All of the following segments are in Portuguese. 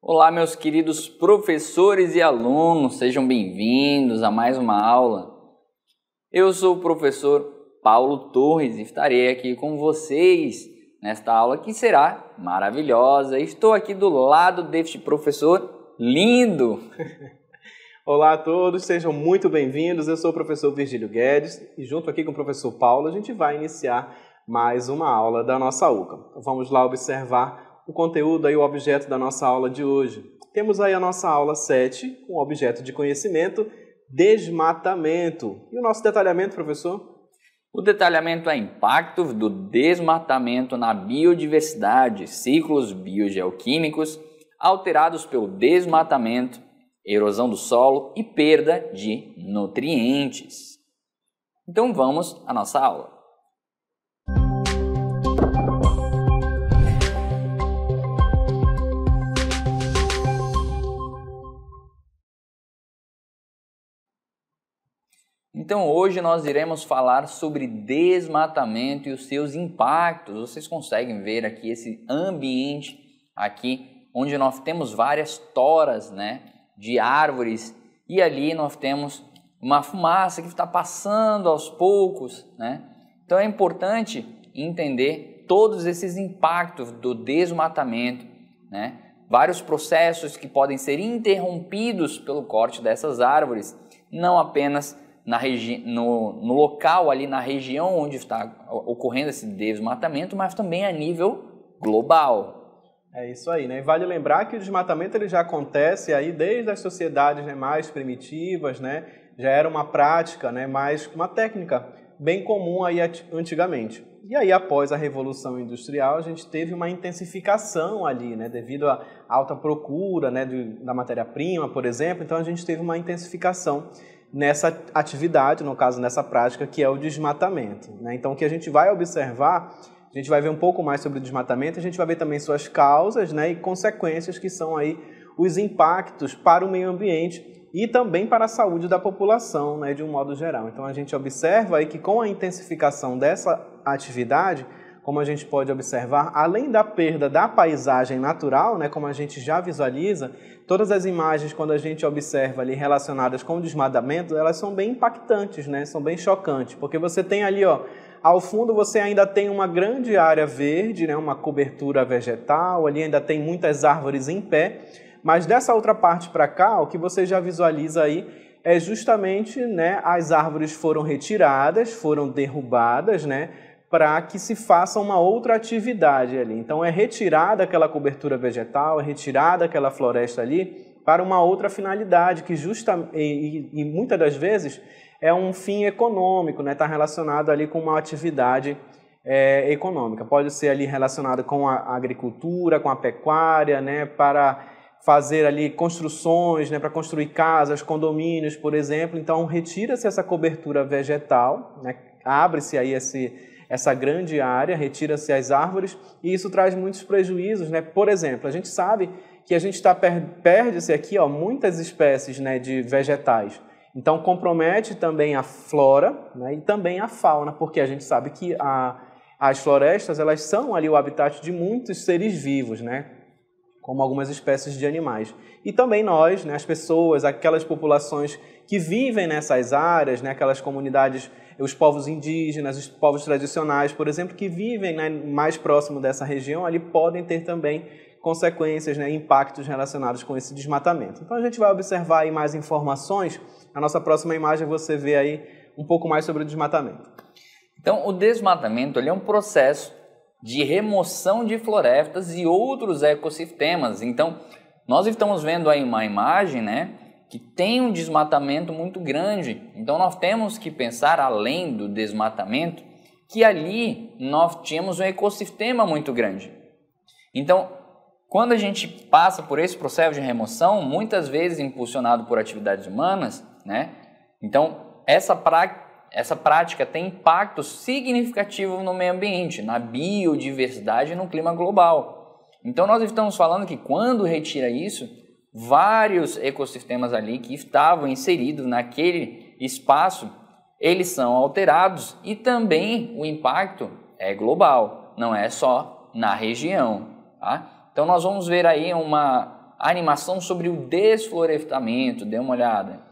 Olá, meus queridos professores e alunos, sejam bem-vindos a mais uma aula. Eu sou o professor Paulo Torres e estarei aqui com vocês nesta aula que será maravilhosa. Estou aqui do lado deste professor lindo. Olá a todos, sejam muito bem-vindos. Eu sou o professor Virgílio Guedes e junto aqui com o professor Paulo a gente vai iniciar mais uma aula da nossa UCA. Vamos lá observar o conteúdo e o objeto da nossa aula de hoje. Temos aí a nossa aula 7, com o objeto de conhecimento, desmatamento. E o nosso detalhamento, professor? O detalhamento é impacto do desmatamento na biodiversidade, ciclos biogeoquímicos alterados pelo desmatamento, erosão do solo e perda de nutrientes. Então vamos à nossa aula. Então hoje nós iremos falar sobre desmatamento e os seus impactos. Vocês conseguem ver aqui esse ambiente aqui, onde nós temos várias toras, de árvores, e ali nós temos uma fumaça que está passando aos poucos, Então é importante entender todos esses impactos do desmatamento, Vários processos que podem ser interrompidos pelo corte dessas árvores, não apenas no local ali na região onde está ocorrendo esse desmatamento, mas também a nível global. É isso aí, E vale lembrar que o desmatamento ele já acontece aí desde as sociedades mais primitivas, Já era uma prática, mais uma técnica bem comum aí antigamente. E aí após a Revolução Industrial a gente teve uma intensificação ali, devido à alta procura, da matéria-prima, por exemplo. Então a gente teve uma intensificação nessa atividade, no caso nessa prática, que é o desmatamento. Então o que a gente vai observar, a gente vai ver um pouco mais sobre o desmatamento, a gente vai ver também suas causas e consequências, que são aí os impactos para o meio ambiente e também para a saúde da população, de um modo geral. Então a gente observa aí que com a intensificação dessa atividade, como a gente pode observar, além da perda da paisagem natural, como a gente já visualiza, todas as imagens, quando a gente observa ali relacionadas com o desmatamento, elas são bem impactantes, são bem chocantes, porque você tem ali, ao fundo você ainda tem uma grande área verde, uma cobertura vegetal, ali ainda tem muitas árvores em pé, mas dessa outra parte para cá, o que você já visualiza aí é justamente, as árvores foram retiradas, foram derrubadas, para que se faça uma outra atividade ali. Então é retirada aquela cobertura vegetal, é retirada aquela floresta ali para uma outra finalidade, que e muitas das vezes é um fim econômico, está relacionado ali com uma atividade econômica. Pode ser ali relacionado com a agricultura, com a pecuária, para fazer ali construções, para construir casas, condomínios, por exemplo. Então retira-se essa cobertura vegetal, abre-se aí essa grande área, retira-se as árvores e isso traz muitos prejuízos, Por exemplo, a gente sabe que a gente perde-se aqui muitas espécies de vegetais. Então compromete também a flora e também a fauna, porque a gente sabe que as florestas elas são ali o habitat de muitos seres vivos, como algumas espécies de animais. E também nós, as pessoas, aquelas populações que vivem nessas áreas, aquelas comunidades, os povos indígenas, os povos tradicionais, por exemplo, que vivem mais próximo dessa região, ali podem ter também consequências, impactos relacionados com esse desmatamento. Então a gente vai observar aí mais informações. Na nossa próxima imagem você vê aí um pouco mais sobre o desmatamento. Então o desmatamento ele é um processo de remoção de florestas e outros ecossistemas. Então nós estamos vendo aí uma imagem, que tem um desmatamento muito grande. Então nós temos que pensar, além do desmatamento, que ali nós tínhamos um ecossistema muito grande. Então, quando a gente passa por esse processo de remoção, muitas vezes impulsionado por atividades humanas, então essa prática tem impacto significativo no meio ambiente, na biodiversidade e no clima global. Então nós estamos falando que quando retira isso, vários ecossistemas ali que estavam inseridos naquele espaço, eles são alterados e também o impacto é global, não é só na região. Então nós vamos ver aí uma a animação sobre o desflorestamento, dê uma olhada.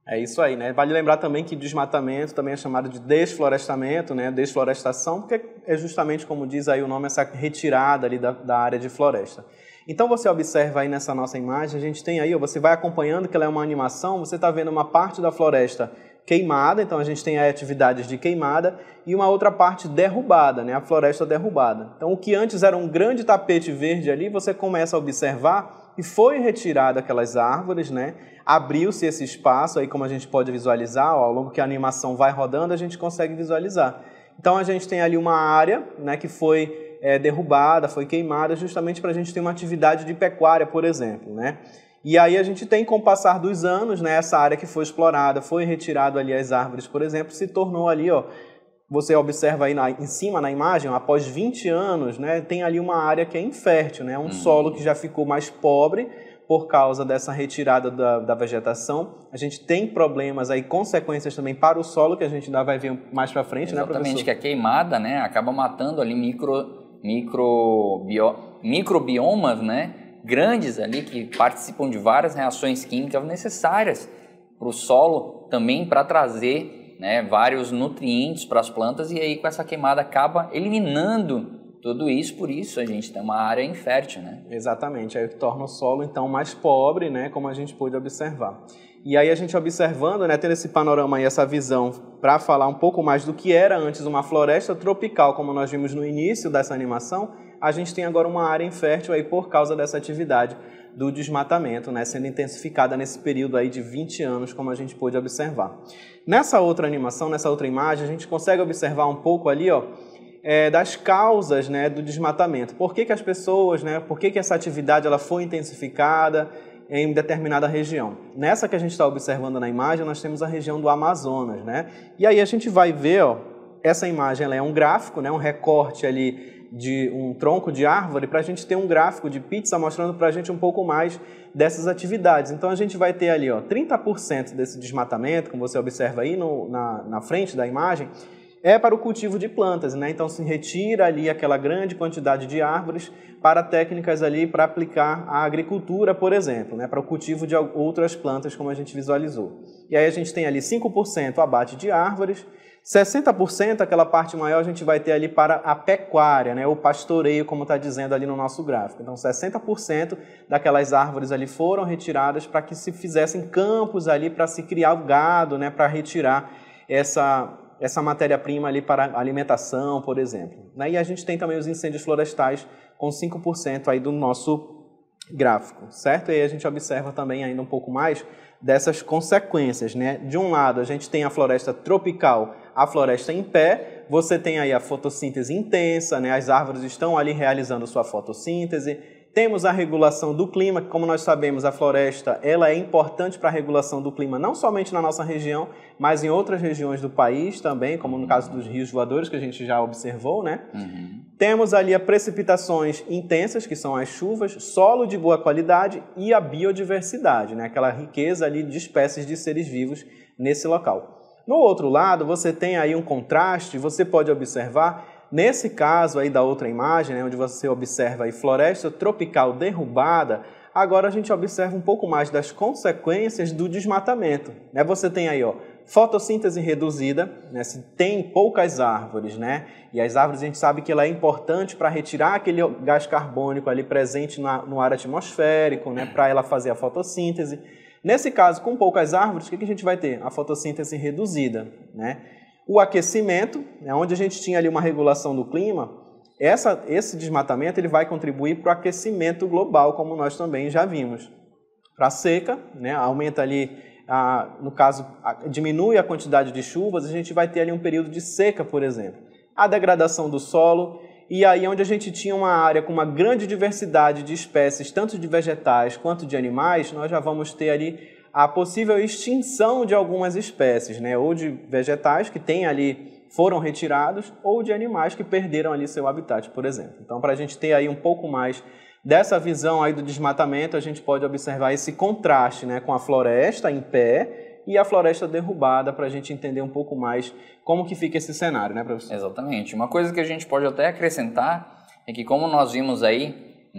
É isso aí, né? Vale lembrar também que desmatamento também é chamado de desflorestamento, né? Desflorestação, porque é justamente, como diz aí o nome, essa retirada ali da área de floresta. Então você observa aí nessa nossa imagem, a gente tem aí, você vai acompanhando que ela é uma animação, você está vendo uma parte da floresta queimada, então a gente tem aí atividades de queimada, e uma outra parte derrubada, né? A floresta derrubada. Então o que antes era um grande tapete verde ali, você começa a observar e foi retirada aquelas árvores, né? Abriu-se esse espaço, aí como a gente pode visualizar, ó, ao longo que a animação vai rodando, a gente consegue visualizar. Então a gente tem ali uma área, né, que foi derrubada, foi queimada, justamente para a gente ter uma atividade de pecuária, por exemplo, né? E aí a gente tem, com o passar dos anos, né, essa área que foi explorada, foi retirado ali as árvores, por exemplo, se tornou ali, ó, você observa aí em cima na imagem, ó, após 20 anos, né, tem ali uma área que é infértil, né, um solo que já ficou mais pobre por causa dessa retirada da vegetação. A gente tem problemas aí, consequências também para o solo, que a gente ainda vai ver mais para frente, né, professor? Exatamente, que a queimada, né, acaba matando ali microbiomas, né, grandes ali que participam de várias reações químicas necessárias para o solo, também para trazer, né, vários nutrientes para as plantas, e aí com essa queimada acaba eliminando tudo isso, por isso a gente tem uma área infértil, né? Exatamente, aí torna o solo então mais pobre, né, como a gente pôde observar. E aí a gente observando, né, tendo esse panorama e essa visão para falar um pouco mais do que era antes uma floresta tropical, como nós vimos no início dessa animação, a gente tem agora uma área infértil aí por causa dessa atividade do desmatamento, né, sendo intensificada nesse período aí de 20 anos, como a gente pôde observar. Nessa outra animação, nessa outra imagem, a gente consegue observar um pouco ali, ó, das causas, né, do desmatamento. Por que as pessoas, né, por que essa atividade ela foi intensificada em determinada região? Nessa que a gente está observando na imagem, nós temos a região do Amazonas, né? E aí a gente vai ver, ó, essa imagem ela é um gráfico, né, um recorte ali de um tronco de árvore, para a gente ter um gráfico de pizza mostrando para a gente um pouco mais dessas atividades. Então a gente vai ter ali, ó, 30% desse desmatamento, como você observa aí na frente da imagem, é para o cultivo de plantas, né? Então se retira ali aquela grande quantidade de árvores para técnicas ali para aplicar a agricultura, por exemplo, né? Para o cultivo de outras plantas, como a gente visualizou. E aí a gente tem ali 5% abate de árvores, 60%, aquela parte maior, a gente vai ter ali para a pecuária, né? O pastoreio, como está dizendo ali no nosso gráfico. Então 60% daquelas árvores ali foram retiradas para que se fizessem campos ali para se criar o gado, né? Para retirar essa matéria-prima ali para alimentação, por exemplo. E a gente tem também os incêndios florestais com 5% aí do nosso gráfico, certo? E aí a gente observa também ainda um pouco mais dessas consequências, né? De um lado, a gente tem a floresta tropical, a floresta em pé, você tem aí a fotossíntese intensa, né? As árvores estão ali realizando sua fotossíntese. Temos a regulação do clima, que, como nós sabemos, a floresta ela é importante para a regulação do clima, não somente na nossa região, mas em outras regiões do país também, como no caso dos rios voadores, que a gente já observou, né? Temos ali as precipitações intensas, que são as chuvas, solo de boa qualidade e a biodiversidade, né? Aquela riqueza ali de espécies de seres vivos nesse local. No outro lado, você tem aí um contraste, você pode observar. Nesse caso aí da outra imagem, né, onde você observa aí floresta tropical derrubada, agora a gente observa um pouco mais das consequências do desmatamento, né? Você tem aí, ó, fotossíntese reduzida, né? Se tem poucas árvores, né? E as árvores a gente sabe que ela é importante para retirar aquele gás carbônico ali presente no ar atmosférico, né? Para ela fazer a fotossíntese. Nesse caso, com poucas árvores, o que a gente vai ter? A fotossíntese reduzida, né? O aquecimento, onde a gente tinha ali uma regulação do clima, esse desmatamento ele vai contribuir para o aquecimento global, como nós também já vimos. Para a seca, né, aumenta ali, no caso, diminui a quantidade de chuvas, a gente vai ter ali um período de seca, por exemplo. A degradação do solo, e aí onde a gente tinha uma área com uma grande diversidade de espécies, tanto de vegetais quanto de animais, nós já vamos ter ali a possível extinção de algumas espécies, né? Ou de vegetais que tem ali, foram retirados, ou de animais que perderam ali seu habitat, por exemplo. Então, para a gente ter aí um pouco mais dessa visão aí do desmatamento, a gente pode observar esse contraste, né, com a floresta em pé e a floresta derrubada, para a gente entender um pouco mais como que fica esse cenário, né, professor? Exatamente. Uma coisa que a gente pode até acrescentar é que, como nós vimos aí,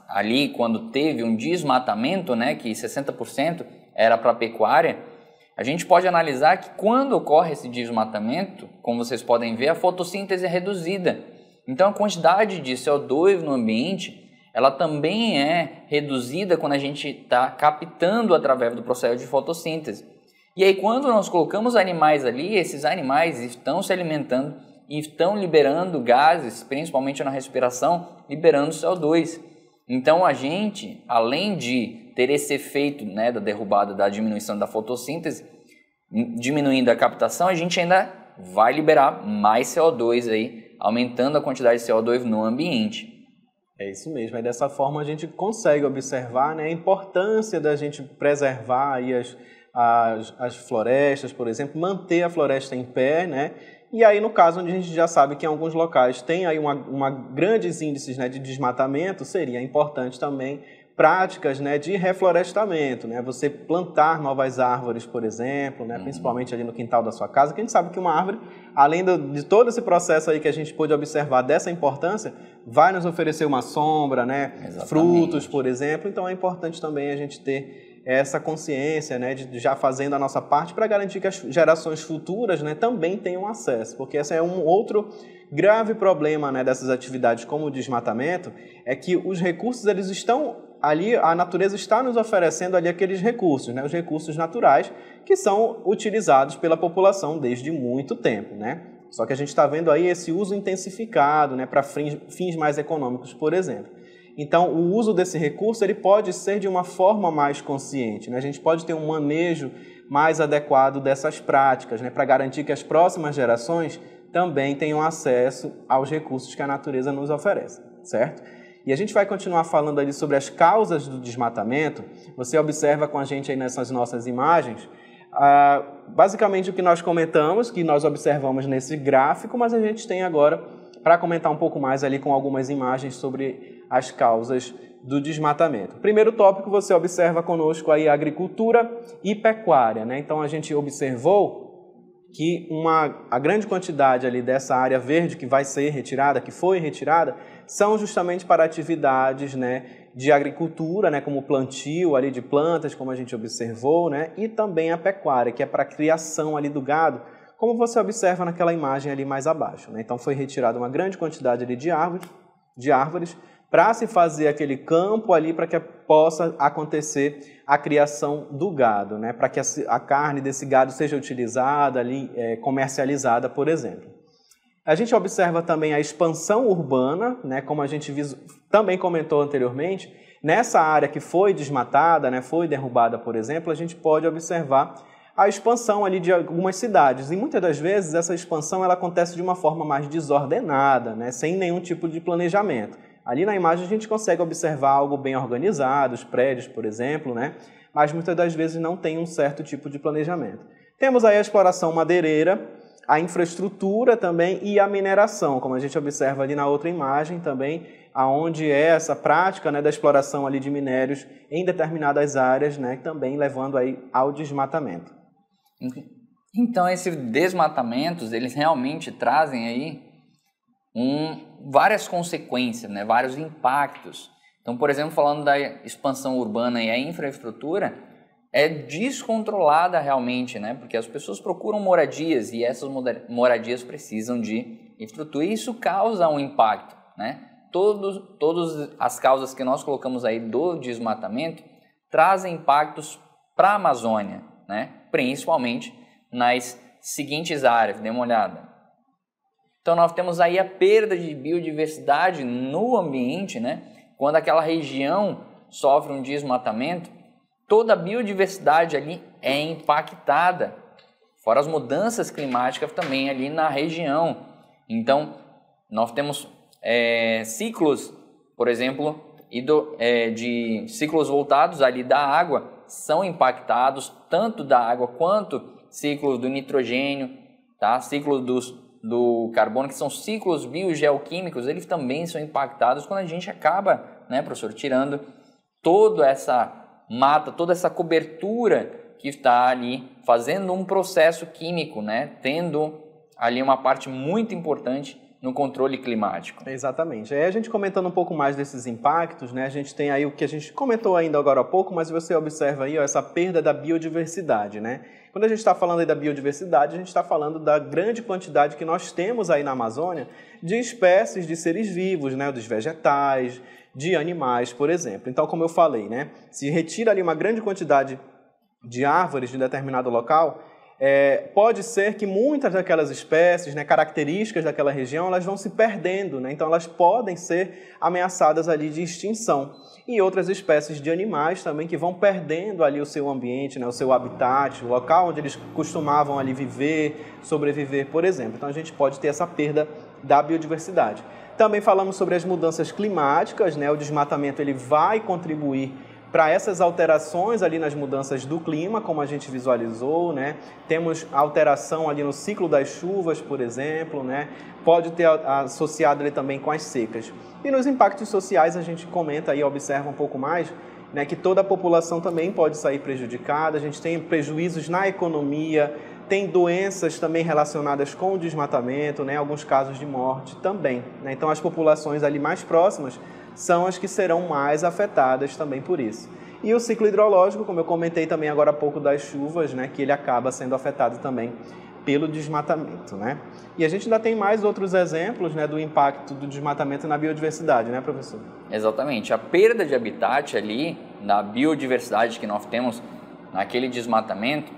ali quando teve um desmatamento, né, que 60% era para pecuária, a gente pode analisar que quando ocorre esse desmatamento, como vocês podem ver, a fotossíntese é reduzida. Então a quantidade de CO2 no ambiente, ela também é reduzida quando a gente está captando através do processo de fotossíntese. E aí quando nós colocamos animais ali, esses animais estão se alimentando e estão liberando gases, principalmente na respiração, liberando CO2. Então a gente, além de ter esse efeito, né, da derrubada, da diminuição da fotossíntese, diminuindo a captação, a gente ainda vai liberar mais CO2 aí, aumentando a quantidade de CO2 no ambiente. É isso mesmo, aí dessa forma a gente consegue observar, né, a importância da gente preservar aí as florestas, por exemplo, manter a floresta em pé, né? E aí, no caso, onde a gente já sabe que em alguns locais tem aí grandes índices, né, de desmatamento, seria importante também práticas, né, de reflorestamento, né? Você plantar novas árvores, por exemplo, né, principalmente ali no quintal da sua casa, que a gente sabe que uma árvore, além de todo esse processo aí que a gente pôde observar dessa importância, vai nos oferecer uma sombra, né, frutos, por exemplo. Então é importante também a gente ter essa consciência, né, de já fazendo a nossa parte para garantir que as gerações futuras, né, também tenham acesso, porque esse é um outro grave problema, né, dessas atividades como o desmatamento, é que os recursos eles estão ali, a natureza está nos oferecendo ali aqueles recursos, né, os recursos naturais que são utilizados pela população desde muito tempo, né? Só que a gente está vendo aí esse uso intensificado, né, para fins mais econômicos, por exemplo. Então, o uso desse recurso ele pode ser de uma forma mais consciente, né? A gente pode ter um manejo mais adequado dessas práticas, né? Para garantir que as próximas gerações também tenham acesso aos recursos que a natureza nos oferece, certo? E a gente vai continuar falando ali sobre as causas do desmatamento. Você observa com a gente aí nessas nossas imagens, basicamente o que nós comentamos, que nós observamos nesse gráfico, mas a gente tem agora para comentar um pouco mais ali com algumas imagens sobre as causas do desmatamento. Primeiro tópico, você observa conosco aí a agricultura e pecuária, né? Então a gente observou que a grande quantidade ali dessa área verde que vai ser retirada, que foi retirada, são justamente para atividades, né, de agricultura, né, como o plantio ali de plantas, como a gente observou, né, e também a pecuária, que é para a criação ali do gado, como você observa naquela imagem ali mais abaixo, né? Então foi retirada uma grande quantidade ali de árvores para se fazer aquele campo ali para que possa acontecer a criação do gado, né? Para que a carne desse gado seja utilizada ali, comercializada, por exemplo. A gente observa também a expansão urbana, né? Como a gente também comentou anteriormente, nessa área que foi desmatada, né? Foi derrubada, por exemplo, a gente pode observar a expansão ali de algumas cidades. E muitas das vezes essa expansão ela acontece de uma forma mais desordenada, né? Sem nenhum tipo de planejamento. Ali na imagem a gente consegue observar algo bem organizado, os prédios, por exemplo, né? Mas muitas das vezes não tem um certo tipo de planejamento. Temos aí a exploração madeireira, a infraestrutura também e a mineração, como a gente observa ali na outra imagem também, aonde é essa prática, né, da exploração ali de minérios em determinadas áreas, né, também levando aí ao desmatamento. Então esses desmatamentos, eles realmente trazem aí várias consequências, né? Vários impactos. Então, por exemplo, falando da expansão urbana e a infraestrutura, é descontrolada realmente, né? Porque as pessoas procuram moradias e essas moradias precisam de infraestrutura e isso causa um impacto, né? Todas as causas que nós colocamos aí do desmatamento trazem impactos para a Amazônia, né? Principalmente nas seguintes áreas, dê uma olhada. Então nós temos aí a perda de biodiversidade no ambiente, né? Quando aquela região sofre um desmatamento, toda a biodiversidade ali é impactada, fora as mudanças climáticas também ali na região. Então nós temos ciclos, por exemplo, de ciclos voltados ali da água, são impactados tanto da água quanto ciclos do nitrogênio, tá? Ciclos do carbono, que são ciclos biogeoquímicos, eles também são impactados quando a gente acaba, né, professor, tirando toda essa mata, toda essa cobertura que está ali fazendo um processo químico, né, tendo ali uma parte muito importante no controle climático. Exatamente. Aí a gente comentando um pouco mais desses impactos, né, a gente tem aí o que a gente comentou ainda agora há pouco, mas você observa aí, ó, essa perda da biodiversidade, né? Quando a gente está falando aí da biodiversidade, a gente está falando da grande quantidade que nós temos aí na Amazônia de espécies de seres vivos, né, dos vegetais, de animais, por exemplo. Então, como eu falei, né, se retira ali uma grande quantidade de árvores de determinado local, pode ser que muitas daquelas espécies, né, características daquela região, elas vão se perdendo, né? Então elas podem ser ameaçadas ali de extinção. E outras espécies de animais também que vão perdendo ali o seu ambiente, né, o seu habitat, o local onde eles costumavam ali viver, sobreviver, por exemplo. Então a gente pode ter essa perda da biodiversidade. Também falamos sobre as mudanças climáticas, né? O desmatamento ele vai contribuir para essas alterações ali nas mudanças do clima, como a gente visualizou, né? Temos alteração ali no ciclo das chuvas, por exemplo, né? Pode ter associado ali também com as secas. E nos impactos sociais a gente comenta e observa um pouco mais, né, que toda a população também pode sair prejudicada, a gente tem prejuízos na economia, tem doenças também relacionadas com o desmatamento, né? Alguns casos de morte também, né? Então as populações ali mais próximas são as que serão mais afetadas também por isso. E o ciclo hidrológico, como eu comentei também agora há pouco das chuvas, né, que ele acaba sendo afetado também pelo desmatamento, né? E a gente ainda tem mais outros exemplos, né, do impacto do desmatamento na biodiversidade, né, professor? Exatamente. A perda de habitat ali, da biodiversidade que nós temos naquele desmatamento,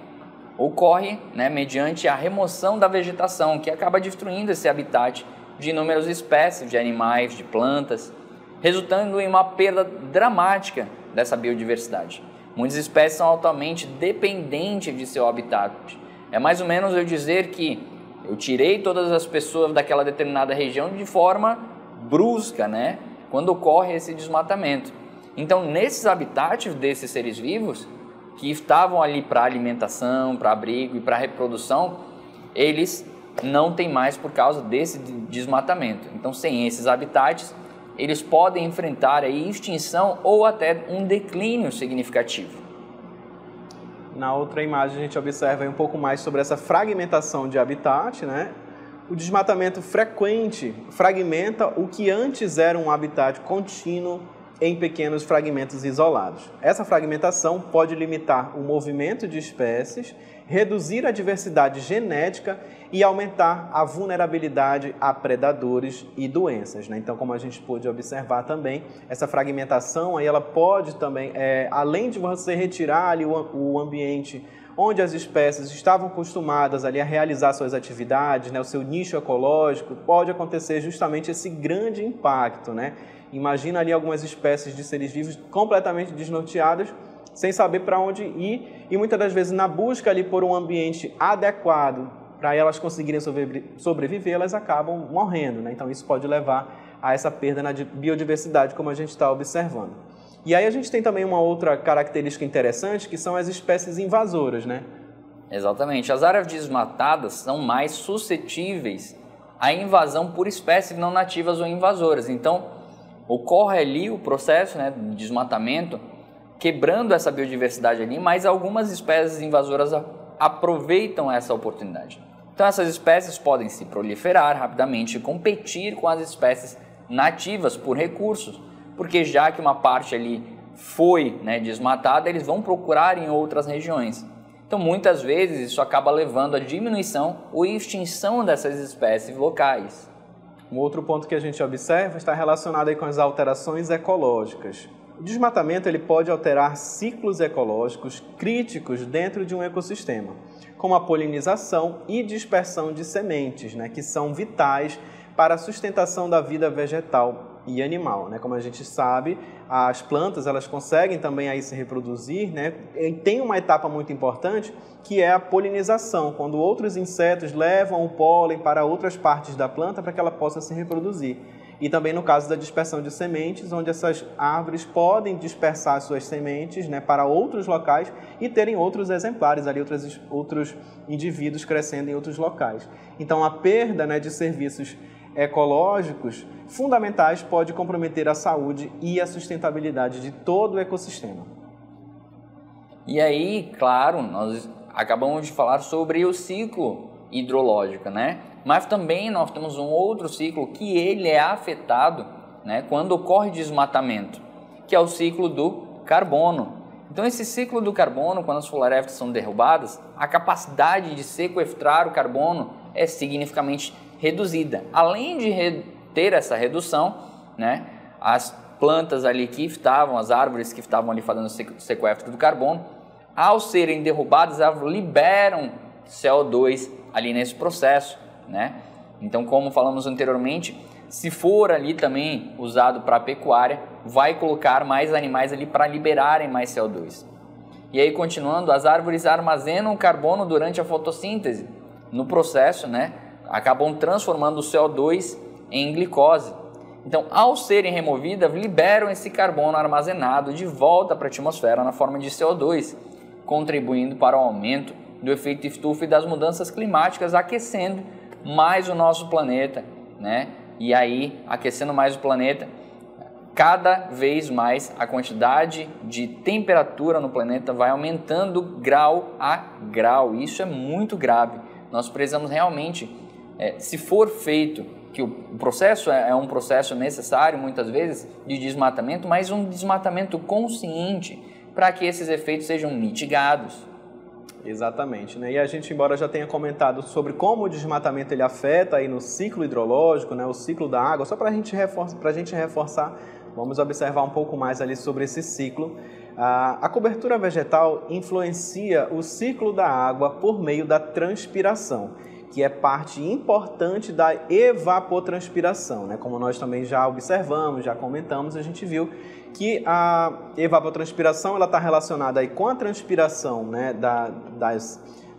ocorre, né, mediante a remoção da vegetação, que acaba destruindo esse habitat de inúmeras espécies de animais, de plantas, resultando em uma perda dramática dessa biodiversidade. Muitas espécies são altamente dependentes de seu habitat. É mais ou menos eu dizer que eu tirei todas as pessoas daquela determinada região de forma brusca, né? Quando ocorre esse desmatamento. Então, nesses habitats desses seres vivos, que estavam ali para alimentação, para abrigo e para reprodução, eles não têm mais por causa desse desmatamento. Então, sem esses habitats, eles podem enfrentar aí extinção ou até um declínio significativo. Na outra imagem a gente observa aí um pouco mais sobre essa fragmentação de habitat, né? O desmatamento frequente fragmenta o que antes era um habitat contínuo em pequenos fragmentos isolados. Essa fragmentação pode limitar o movimento de espécies, reduzir a diversidade genética e aumentar a vulnerabilidade a predadores e doenças, né? Então, como a gente pôde observar também, essa fragmentação aí ela pode também, além de você retirar ali o ambiente onde as espécies estavam acostumadas ali a realizar suas atividades, né, o seu nicho ecológico, pode acontecer justamente esse grande impacto, né? Imagina ali algumas espécies de seres vivos completamente desnorteadas, sem saber para onde ir e muitas das vezes na busca ali por um ambiente adequado para elas conseguirem sobreviver, elas acabam morrendo, né? Então isso pode levar a essa perda na biodiversidade, como a gente está observando. E aí a gente tem também uma outra característica interessante, que são as espécies invasoras, né? Exatamente. As áreas desmatadas são mais suscetíveis à invasão por espécies não nativas ou invasoras. Então, ocorre ali o processo, né, de desmatamento, quebrando essa biodiversidade ali, mas algumas espécies invasoras aproveitam essa oportunidade. Então, essas espécies podem se proliferar rapidamente e competir com as espécies nativas por recursos, porque já que uma parte ali foi, né, desmatada, eles vão procurar em outras regiões. Então, muitas vezes, isso acaba levando à diminuição ou extinção dessas espécies locais. Um outro ponto que a gente observa está relacionado aí com as alterações ecológicas. O desmatamento ele pode alterar ciclos ecológicos críticos dentro de um ecossistema, como a polinização e dispersão de sementes, né, que são vitais para a sustentação da vida vegetal e animal, né? Como a gente sabe, as plantas elas conseguem também aí se reproduzir, né? E tem uma etapa muito importante que é a polinização, quando outros insetos levam o pólen para outras partes da planta para que ela possa se reproduzir. E também no caso da dispersão de sementes, onde essas árvores podem dispersar suas sementes, né, para outros locais e terem outros exemplares ali, outros indivíduos crescendo em outros locais. Então a perda, né, de serviços ecológicos fundamentais pode comprometer a saúde e a sustentabilidade de todo o ecossistema. E aí, claro, nós acabamos de falar sobre o ciclo hidrológica, né? Mas também nós temos um outro ciclo que ele é afetado, né, quando ocorre desmatamento, que é o ciclo do carbono. Então esse ciclo do carbono, quando as florestas são derrubadas, a capacidade de sequestrar o carbono é significativamente reduzida. Além de ter essa redução, né, as plantas ali que estavam, as árvores que estavam ali fazendo o sequestro do carbono, ao serem derrubadas, elas liberam CO2 ali nesse processo, né? Então, como falamos anteriormente, se for ali também usado para pecuária, vai colocar mais animais ali para liberarem mais CO2. E aí, continuando, as árvores armazenam carbono durante a fotossíntese. No processo, né, acabam transformando o CO2 em glicose. Então, ao serem removidas, liberam esse carbono armazenado de volta para a atmosfera na forma de CO2, contribuindo para o aumento do efeito estufa e das mudanças climáticas, aquecendo mais o nosso planeta, né? E aí, aquecendo mais o planeta, cada vez mais a quantidade de temperatura no planeta vai aumentando grau a grau. Isso é muito grave. Nós precisamos realmente, se for feito, que o processo é um processo necessário, muitas vezes, de desmatamento, mas um desmatamento consciente para que esses efeitos sejam mitigados. Exatamente, né? E a gente, embora já tenha comentado sobre como o desmatamento ele afeta aí no ciclo hidrológico, né, o ciclo da água, só para a gente reforçar, vamos observar um pouco mais ali sobre esse ciclo. A cobertura vegetal influencia o ciclo da água por meio da transpiração, que é parte importante da evapotranspiração, né? Como nós também já observamos, já comentamos, a gente viu que a evapotranspiração está relacionada aí com a transpiração, né,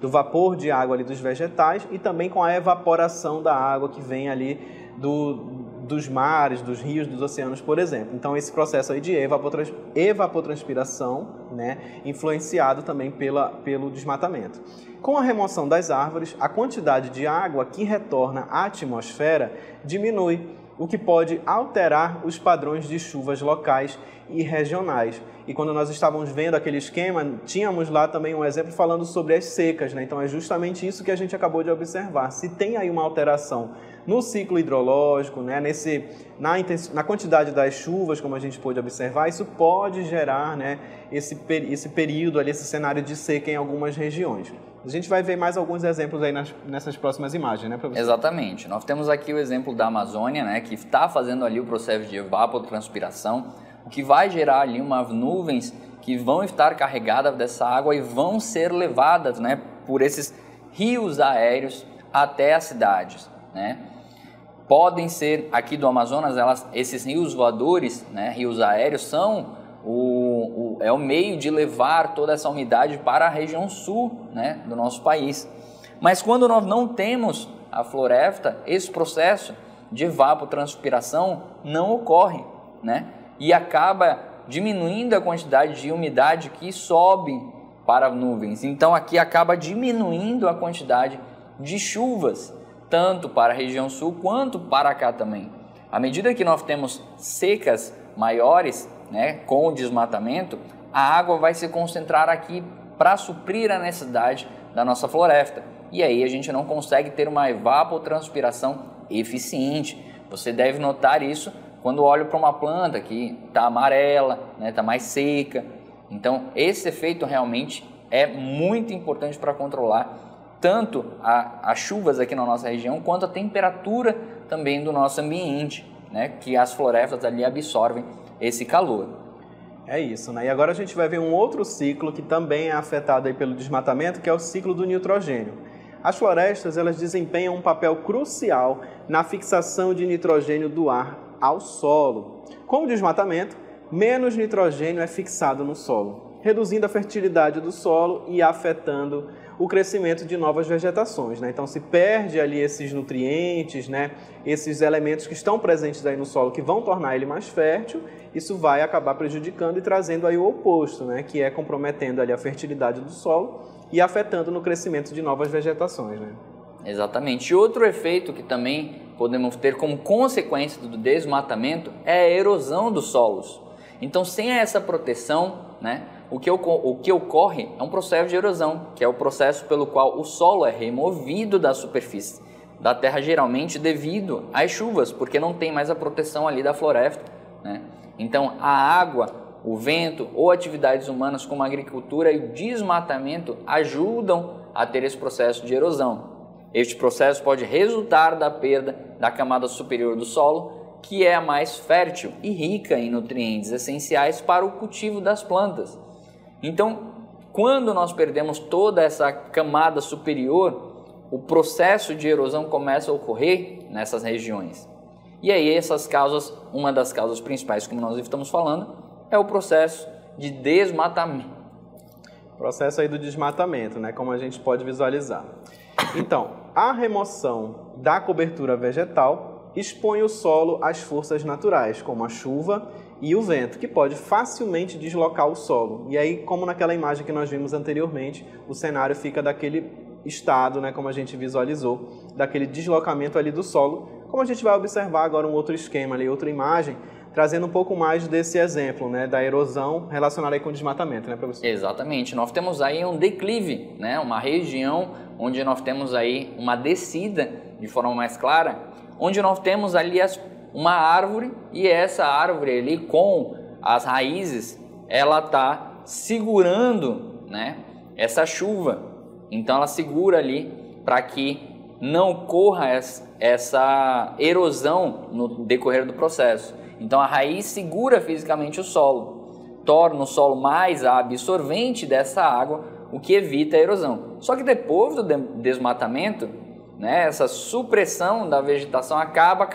do vapor de água ali dos vegetais e também com a evaporação da água que vem ali dos mares, dos rios, dos oceanos, por exemplo. Então, esse processo aí de evapotranspiração, né, influenciado também pelo desmatamento. Com a remoção das árvores, a quantidade de água que retorna à atmosfera diminui, o que pode alterar os padrões de chuvas locais e regionais. E quando nós estávamos vendo aquele esquema, tínhamos lá também um exemplo falando sobre as secas, né? Então é justamente isso que a gente acabou de observar. Se tem aí uma alteração no ciclo hidrológico, né, na quantidade das chuvas, como a gente pôde observar, isso pode gerar, né, esse período ali, esse cenário de seca em algumas regiões. A gente vai ver mais alguns exemplos aí nessas próximas imagens, né, professor? Exatamente. Nós temos aqui o exemplo da Amazônia, né, que está fazendo ali o processo de evapotranspiração, o que vai gerar ali umas nuvens que vão estar carregadas dessa água e vão ser levadas, né, por esses rios aéreos até as cidades, né? Podem ser, aqui do Amazonas, esses rios voadores, né, rios aéreos, são o meio de levar toda essa umidade para a região sul, né, do nosso país. Mas quando nós não temos a floresta, esse processo de evapotranspiração não ocorre, né, e acaba diminuindo a quantidade de umidade que sobe para as nuvens. Então aqui acaba diminuindo a quantidade de chuvas, tanto para a região sul quanto para cá também. À medida que nós temos secas maiores, né, com o desmatamento, a água vai se concentrar aqui para suprir a necessidade da nossa floresta. E aí a gente não consegue ter uma evapotranspiração eficiente. Você deve notar isso quando olha para uma planta que está amarela, né, está mais seca. Então esse efeito realmente é muito importante para controlar tanto as chuvas aqui na nossa região, quanto a temperatura também do nosso ambiente, né? Que as florestas ali absorvem esse calor. É isso, né? E agora a gente vai ver um outro ciclo que também é afetado aí pelo desmatamento, que é o ciclo do nitrogênio. As florestas, elas desempenham um papel crucial na fixação de nitrogênio do ar ao solo. Com o desmatamento, menos nitrogênio é fixado no solo, reduzindo a fertilidade do solo e afetando o crescimento de novas vegetações, né? Então se perde ali esses nutrientes, né? Esses elementos que estão presentes aí no solo que vão tornar ele mais fértil, isso vai acabar prejudicando e trazendo aí o oposto, né? Que é comprometendo ali a fertilidade do solo e afetando no crescimento de novas vegetações, né? Exatamente. E outro efeito que também podemos ter como consequência do desmatamento é a erosão dos solos. Então sem essa proteção, né, o que ocorre é um processo de erosão, que é o processo pelo qual o solo é removido da superfície da terra, geralmente devido às chuvas, porque não tem mais a proteção ali da floresta, né? Então a água, o vento ou atividades humanas como a agricultura e o desmatamento ajudam a ter esse processo de erosão. Este processo pode resultar da perda da camada superior do solo, que é a mais fértil e rica em nutrientes essenciais para o cultivo das plantas. Então, quando nós perdemos toda essa camada superior, o processo de erosão começa a ocorrer nessas regiões. E aí essas causas, uma das causas principais, como nós estamos falando, é o processo de desmatamento. Processo aí do desmatamento, né? Como a gente pode visualizar. Então, a remoção da cobertura vegetal expõe o solo às forças naturais, como a chuva e o vento, que pode facilmente deslocar o solo. E aí, como naquela imagem que nós vimos anteriormente, o cenário fica daquele estado, né, como a gente visualizou, daquele deslocamento ali do solo, como a gente vai observar agora um outro esquema ali, outra imagem, trazendo um pouco mais desse exemplo, né, da erosão relacionada aí com o desmatamento, né, professor? Exatamente, nós temos aí um declive, né, uma região onde nós temos aí uma descida de forma mais clara, onde nós temos ali uma árvore e essa árvore ali com as raízes, ela está segurando, né, essa chuva. Então ela segura ali para que não ocorra essa erosão no decorrer do processo. Então a raiz segura fisicamente o solo, torna o solo mais absorvente dessa água, o que evita a erosão. Só que depois do desmatamento, né, essa supressão da vegetação acaba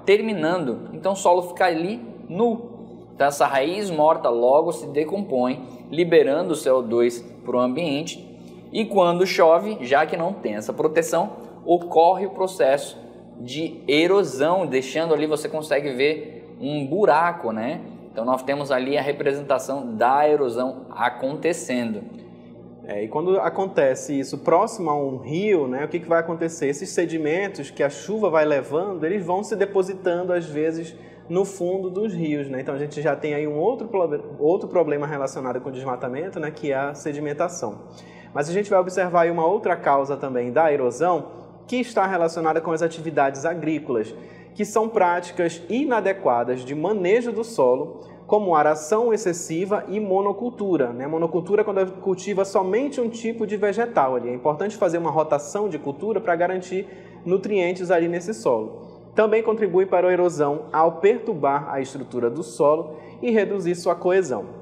terminando. Então o solo fica ali nu. Então essa raiz morta logo se decompõe, liberando o CO2 para o ambiente. E quando chove, já que não tem essa proteção, ocorre o processo de erosão, deixando ali, você consegue ver um buraco, né? Então nós temos ali a representação da erosão acontecendo. E quando acontece isso próximo a um rio, né, o que vai acontecer? Esses sedimentos que a chuva vai levando, eles vão se depositando às vezes no fundo dos rios, né? Então a gente já tem aí um outro problema relacionado com o desmatamento, né, que é a sedimentação. Mas a gente vai observar aí uma outra causa também da erosão, que está relacionada com as atividades agrícolas, que são práticas inadequadas de manejo do solo, como aração excessiva e monocultura, né? Monocultura é quando cultiva somente um tipo de vegetal ali. É importante fazer uma rotação de cultura para garantir nutrientes ali nesse solo. Também contribui para a erosão ao perturbar a estrutura do solo e reduzir sua coesão.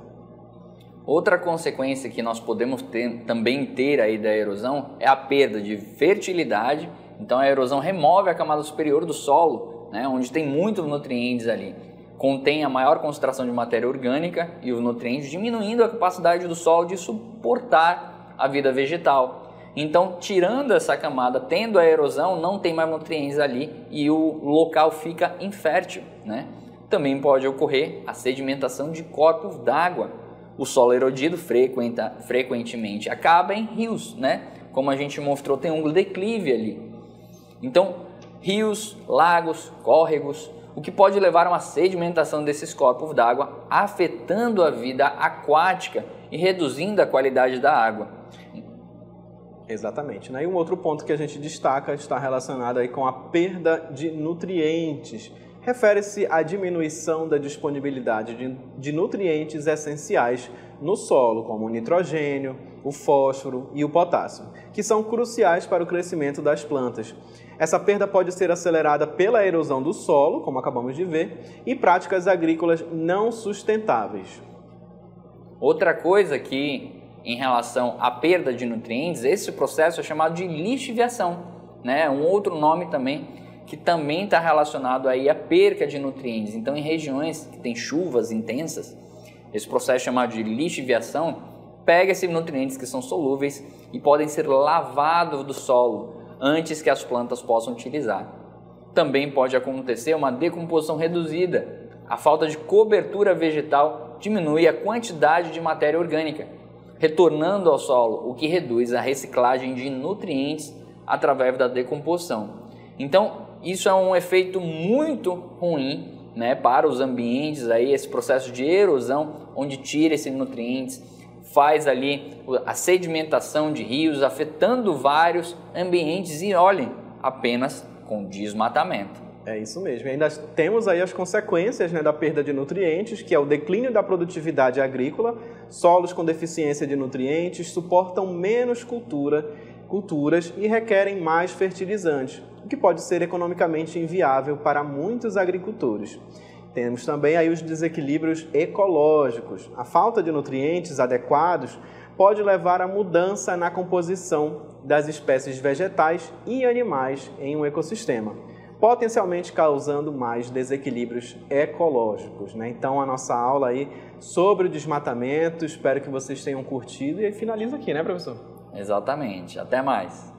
Outra consequência que nós podemos também ter aí da erosão é a perda de fertilidade. Então a erosão remove a camada superior do solo, né, onde tem muitos nutrientes ali. Contém a maior concentração de matéria orgânica e os nutrientes, diminuindo a capacidade do solo de suportar a vida vegetal. Então, tirando essa camada, tendo a erosão, não tem mais nutrientes ali e o local fica infértil, né? Também pode ocorrer a sedimentação de corpos d'água. O solo erodido frequentemente acaba em rios, né? Como a gente mostrou, tem um declive ali. Então, rios, lagos, córregos, o que pode levar a uma sedimentação desses corpos d'água, afetando a vida aquática e reduzindo a qualidade da água. Exatamente, né? E um outro ponto que a gente destaca está relacionado aí com a perda de nutrientes. Refere-se à diminuição da disponibilidade de nutrientes essenciais no solo, como o nitrogênio, o fósforo e o potássio, que são cruciais para o crescimento das plantas. Essa perda pode ser acelerada pela erosão do solo, como acabamos de ver, e práticas agrícolas não sustentáveis. Outra coisa que, em relação à perda de nutrientes, esse processo é chamado de lixiviação, né? Um outro nome também, que também está relacionado aí à perca de nutrientes. Então, em regiões que tem chuvas intensas, esse processo chamado de lixiviação pega esses nutrientes que são solúveis e podem ser lavados do solo antes que as plantas possam utilizar. Também pode acontecer uma decomposição reduzida. A falta de cobertura vegetal diminui a quantidade de matéria orgânica, retornando ao solo, o que reduz a reciclagem de nutrientes através da decomposição. Então, isso é um efeito muito ruim né, para os ambientes, aí, esse processo de erosão, onde tira esses nutrientes, faz ali a sedimentação de rios, afetando vários ambientes e olhem, apenas com desmatamento. É isso mesmo. E ainda temos aí as consequências, né, da perda de nutrientes, que é o declínio da produtividade agrícola, solos com deficiência de nutrientes suportam menos culturas e requerem mais fertilizantes, o que pode ser economicamente inviável para muitos agricultores. Temos também aí os desequilíbrios ecológicos. A falta de nutrientes adequados pode levar à mudança na composição das espécies vegetais e animais em um ecossistema, potencialmente causando mais desequilíbrios ecológicos, né? Então, a nossa aula aí sobre o desmatamento, espero que vocês tenham curtido e finaliza aqui, né, professor? Exatamente. Até mais.